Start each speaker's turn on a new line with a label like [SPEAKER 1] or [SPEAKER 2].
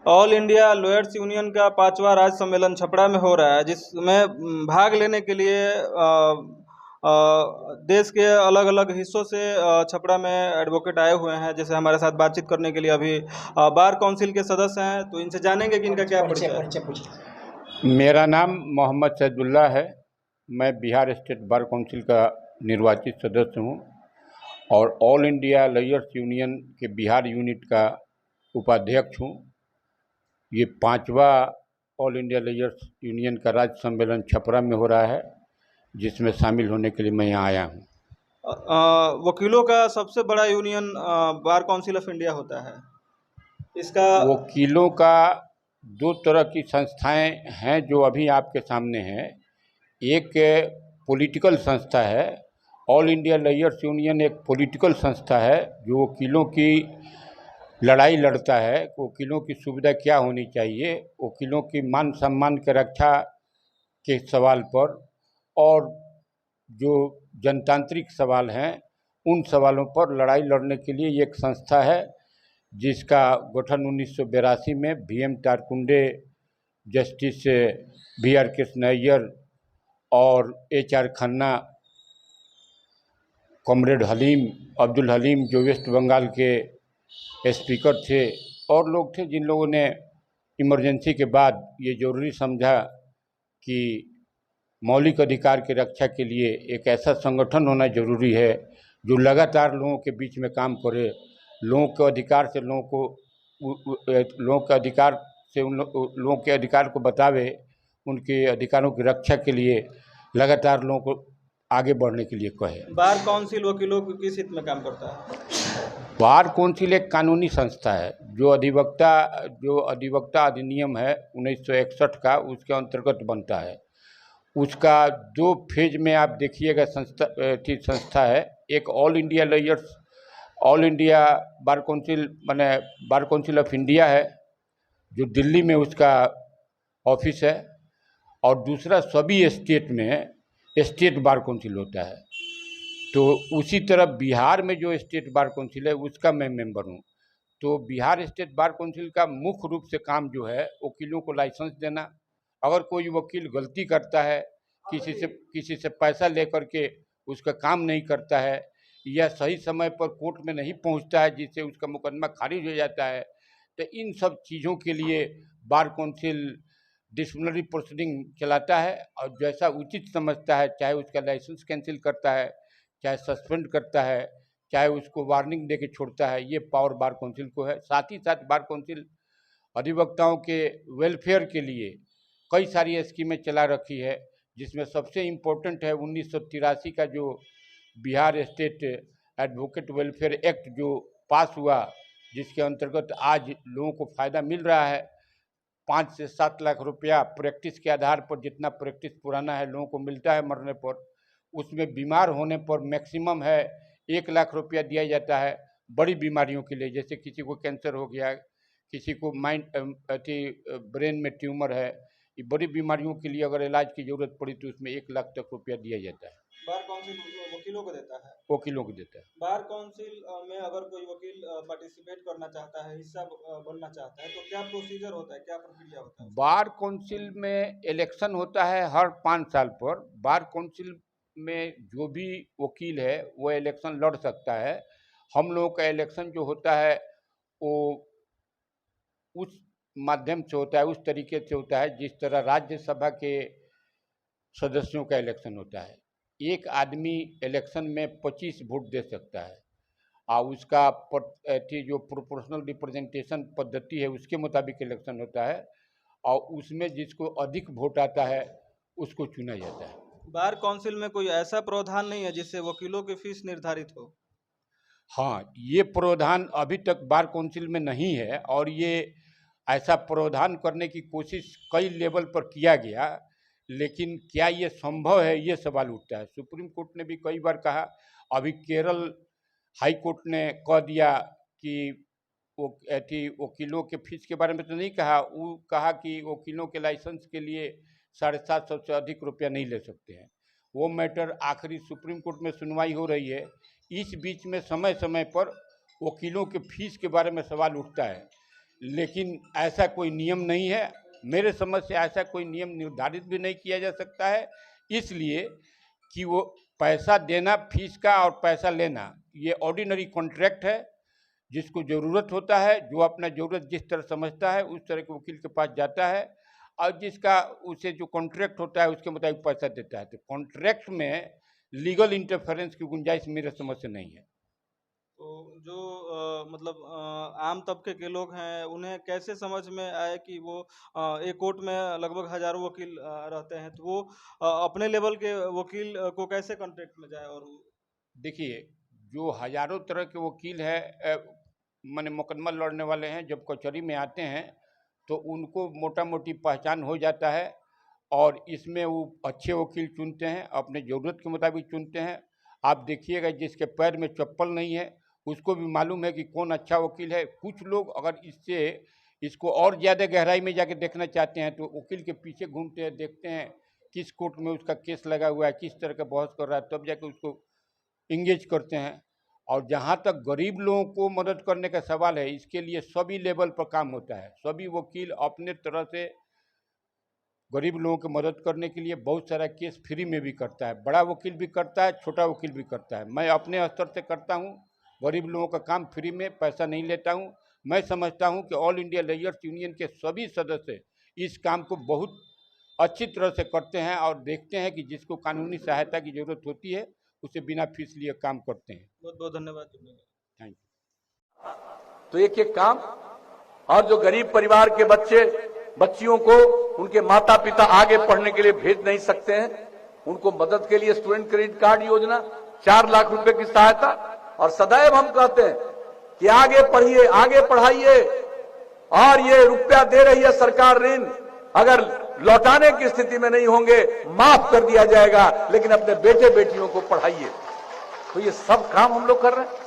[SPEAKER 1] All India lawyers union का 5वां राज्य सम्मेलन छपरा में हो रहा है, जिसमें भाग लेने के लिए देश के अलग अलग हिस्सों से छपरा में एडवोकेट आए हुए हैं। जैसे हमारे साथ बातचीत करने के लिए अभी बार काउंसिल के सदस्य हैं, तो इनसे जानेंगे कि इनका क्या परिचय है।
[SPEAKER 2] मेरा नाम मोहम्मद सैदुल्ला है। मैं बिहार स्टेट बार काउंसिल का निर्वाचित सदस्य हूँ और ऑल इंडिया लॉयर्स यूनियन के बिहार यूनिट का उपाध्यक्ष हूँ। ये 5वां ऑल इंडिया लॉयर्स यूनियन का राज्य सम्मेलन छपरा में हो रहा है, जिसमें शामिल होने के लिए मैं यहाँ आया हूँ।
[SPEAKER 1] वकीलों का सबसे बड़ा union bar council of India होता है। इसका
[SPEAKER 2] वकीलों का दो तरह की संस्थाएं हैं जो अभी आपके सामने हैं। एक पॉलिटिकल संस्था है, ऑल इंडिया लॉयर्स यूनियन एक पॉलिटिकल संस्था है जो वकीलों की लड़ाई लड़ता है। वकीलों की सुविधा क्या होनी चाहिए, वकीलों की मान सम्मान की रक्षा के सवाल पर और जो जनतांत्रिक सवाल हैं उन सवालों पर लड़ाई लड़ने के लिए एक संस्था है, जिसका गठन 1982 में VM Tarkunde, justice BR Krishna Iyer और HR खन्ना, कॉमरेड हलीम, अब्दुल हलीम जो वेस्ट बंगाल के स्पीकर थे और लोग थे, जिन लोगों ने इमरजेंसी के बाद ये ज़रूरी समझा कि मौलिक अधिकार की रक्षा के लिए एक ऐसा संगठन होना जरूरी है जो लगातार लोगों के बीच में काम करे, लोगों के अधिकार से लोगों के अधिकार से उन लोगों के अधिकार को बतावे, उनके अधिकारों की रक्षा के लिए लगातार लोगों को आगे बढ़ने के लिए कहे।
[SPEAKER 1] बार काउंसिल वकीलों को किस हित में काम करता है?
[SPEAKER 2] बार काउंसिल एक कानूनी संस्था है जो अधिवक्ता अधिनियम है 1961 का, उसके अंतर्गत बनता है। उसका 2 फेज में आप देखिएगा संस्था है। एक ऑल इंडिया बार काउंसिल माने बार काउंसिल ऑफ इंडिया है जो दिल्ली में उसका ऑफिस है, और दूसरा सभी स्टेट में स्टेट बार काउंसिल होता है। तो उसी तरह बिहार में जो स्टेट बार काउंसिल है उसका मैं मेंबर हूँ। तो बिहार स्टेट बार काउंसिल का मुख्य रूप से काम जो है वकीलों को लाइसेंस देना। अगर कोई वकील गलती करता है, किसी से पैसा लेकर के उसका काम नहीं करता है या सही समय पर कोर्ट में नहीं पहुंचता है, जिससे उसका मुकदमा खारिज हो जाता है, तो इन सब चीज़ों के लिए बार काउंसिल डिसिप्लिनरी प्रोसीडिंग चलाता है और जैसा उचित समझता है, चाहे उसका लाइसेंस कैंसिल करता है, चाहे सस्पेंड करता है, चाहे उसको वार्निंग दे के छोड़ता है, ये पावर बार काउंसिल को है। साथ ही साथ बार काउंसिल अधिवक्ताओं के वेलफेयर के लिए कई सारी स्कीमें चला रखी है, जिसमें सबसे इम्पोर्टेंट है 1983 का जो Bihar state advocate welfare act जो पास हुआ, जिसके अंतर्गत आज लोगों को फ़ायदा मिल रहा है। 5 से 7 लाख रुपया प्रैक्टिस के आधार पर, जितना प्रैक्टिस पुराना है लोगों को मिलता है मरने पर, उसमें बीमार होने पर मैक्सिमम है 1 लाख रुपया दिया जाता है बड़ी बीमारियों के लिए। जैसे किसी को कैंसर हो गया, किसी को ब्रेन में ट्यूमर है, ये बड़ी बीमारियों के लिए अगर इलाज की जरूरत पड़ी तो उसमें 1 लाख तक रुपया दिया जाता है।
[SPEAKER 1] बार काउंसिल वकीलों को देता है?
[SPEAKER 2] वकीलों को देता है।
[SPEAKER 1] बार काउंसिल में अगर कोई वकील पार्टिसिपेट करना चाहता है, हिस्सा बनना चाहता है, तो क्या प्रोसीजर होता है, क्या प्रक्रिया होता है?
[SPEAKER 2] बार काउंसिल में इलेक्शन होता है हर 5 साल पर। बार काउंसिल में जो भी वकील है वो इलेक्शन लड़ सकता है। हम लोगों का इलेक्शन जो होता है वो उस माध्यम से होता है, उस तरीके से होता है जिस तरह राज्यसभा के सदस्यों का इलेक्शन होता है। एक आदमी इलेक्शन में 25 वोट दे सकता है और उसका जो प्रोपोर्शनल रिप्रेजेंटेशन पद्धति है उसके मुताबिक इलेक्शन होता है और उसमें जिसको अधिक वोट आता है उसको चुना जाता है।
[SPEAKER 1] बार काउंसिल में कोई ऐसा प्रावधान नहीं है जिससे वकीलों की फीस निर्धारित हो?
[SPEAKER 2] हाँ, ये प्रावधान अभी तक बार काउंसिल में नहीं है और ये ऐसा प्रावधान करने की कोशिश कई लेवल पर किया गया, लेकिन क्या ये संभव है, ये सवाल उठता है। सुप्रीम कोर्ट ने भी कई बार कहा। अभी केरल हाई कोर्ट ने कह दिया कि वो वकीलों के फीस के बारे में तो नहीं कहा, वो कहा कि वकीलों के लाइसेंस के लिए 750 से अधिक रुपया नहीं ले सकते हैं। वो मैटर आखिरी सुप्रीम कोर्ट में सुनवाई हो रही है। इस बीच में समय समय पर वकीलों के फीस के बारे में सवाल उठता है लेकिन ऐसा कोई नियम नहीं है। मेरे समझ से ऐसा कोई नियम निर्धारित भी नहीं किया जा सकता है, इसलिए कि वो पैसा देना फीस का और पैसा लेना ये ऑर्डिनरी कॉन्ट्रैक्ट है। जिसको ज़रूरत होता है, जो अपना ज़रूरत जिस तरह समझता है उस तरह के वकील के पास जाता है, और जिसका उसे जो कॉन्ट्रैक्ट होता है उसके मुताबिक पैसा देता है। तो कॉन्ट्रैक्ट में लीगल इंटरफेरेंस की गुंजाइश मेरे समझ से नहीं है।
[SPEAKER 1] तो जो मतलब आम तबके के लोग हैं उन्हें कैसे समझ में आए कि वो एक कोर्ट में लगभग हजारों वकील रहते हैं, तो वो अपने लेवल के वकील को कैसे कांटेक्ट में जाए? और
[SPEAKER 2] देखिए, जो हजारों तरह के वकील है माने मुकदमा लड़ने वाले हैं, जब कचहरी में आते हैं तो उनको मोटा मोटी पहचान हो जाता है, और इसमें वो अच्छे वकील चुनते हैं, अपने ज़रूरत के मुताबिक चुनते हैं। आप देखिएगा, जिसके पैर में चप्पल नहीं है उसको भी मालूम है कि कौन अच्छा वकील है। कुछ लोग अगर इसको और ज़्यादा गहराई में जाके देखना चाहते हैं तो वकील के पीछे घूमते हैं, देखते हैं किस कोर्ट में उसका केस लगा हुआ है, किस तरह का बहस कर रहा है, तब जाके उसको इंगेज करते हैं। और जहाँ तक गरीब लोगों को मदद करने का सवाल है, इसके लिए सभी लेवल पर काम होता है। सभी वकील अपने तरह से गरीब लोगों की मदद करने के लिए बहुत सारा केस फ्री में भी करता है। बड़ा वकील भी करता है, छोटा वकील भी करता है। मैं अपने स्तर से करता हूँ, गरीब लोगों का काम फ्री में, पैसा नहीं लेता हूँ। मैं समझता हूँ कि ऑल इंडिया लॉयर्स यूनियन के सभी सदस्य इस काम को बहुत अच्छी तरह से करते हैं और देखते हैं कि जिसको कानूनी सहायता की जरूरत होती है उसे बिना फीस लिए काम करते हैं।
[SPEAKER 1] बहुत बहुत धन्यवाद।
[SPEAKER 2] Thank you.
[SPEAKER 3] तो एक काम, और जो गरीब परिवार के बच्चियों को उनके माता पिता आगे पढ़ने के लिए भेज नहीं सकते हैं, उनको मदद के लिए स्टूडेंट क्रेडिट कार्ड योजना, 4 लाख रुपए की सहायता। और सदैव हम कहते हैं कि आगे पढ़िए, आगे पढ़ाइए, और ये रुपया दे रही है सरकार ऋण, अगर लौटाने की स्थिति में नहीं होंगे माफ कर दिया जाएगा, लेकिन अपने बेटे बेटियों को पढ़ाइए। तो ये सब काम हम लोग कर रहे हैं।